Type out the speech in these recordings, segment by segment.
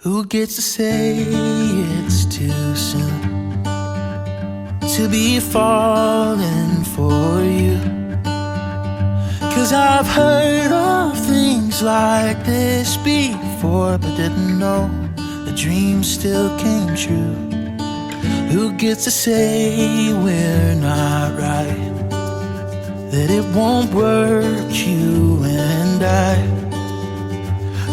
Who gets to say it's too soon to be falling for you? 'Cause I've heard of things like this before, but didn't know the dream still came true. Who gets to say we're not right, that it won't work, you and I?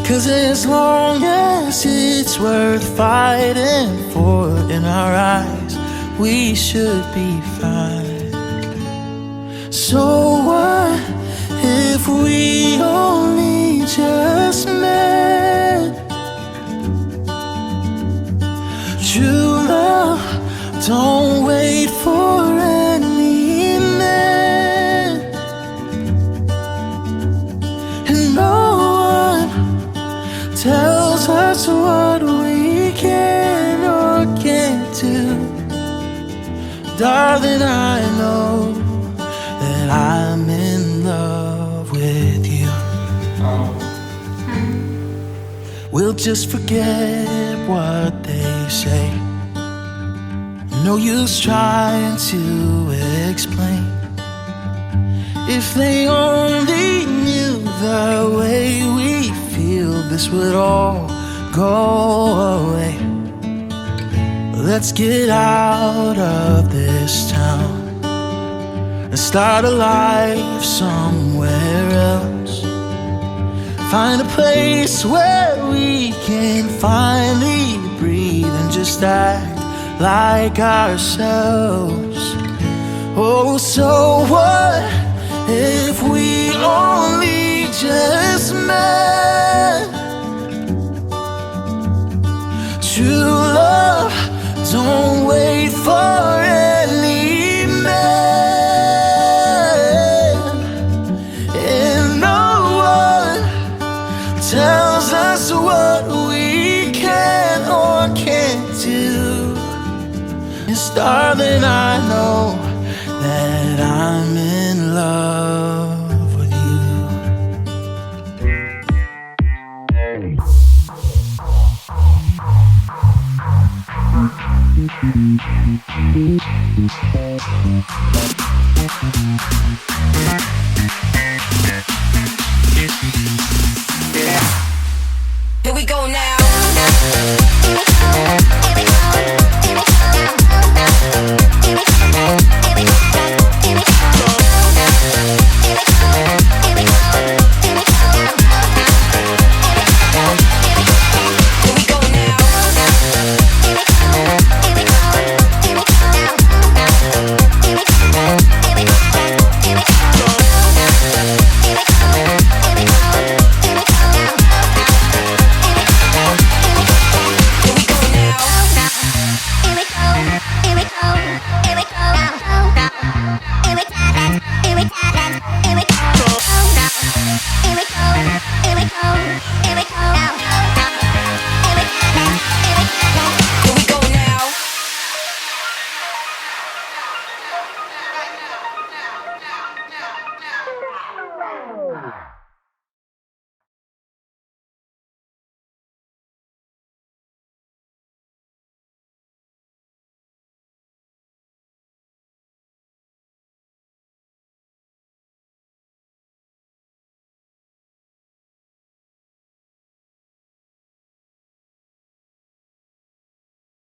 'Cause as long as it's worth fighting for in our eyes, we should be fine. So what if we only just met? True love, don't wait for any man. And no one tells us what we can or can't do. Darling, I know that I'm in love with you. We'll just forget what they say. No use trying to explain. If they only knew the way we feel, this would all go away. Let's get out of this town and start a life somewhere else. Find a place where we can finally breathe and just act like ourselves. Oh, so what if we only just met? True love, don't wait for any man. And no one tells us what we can or can't do. Yes, darling, I know that I'm in love with you. Here we go now.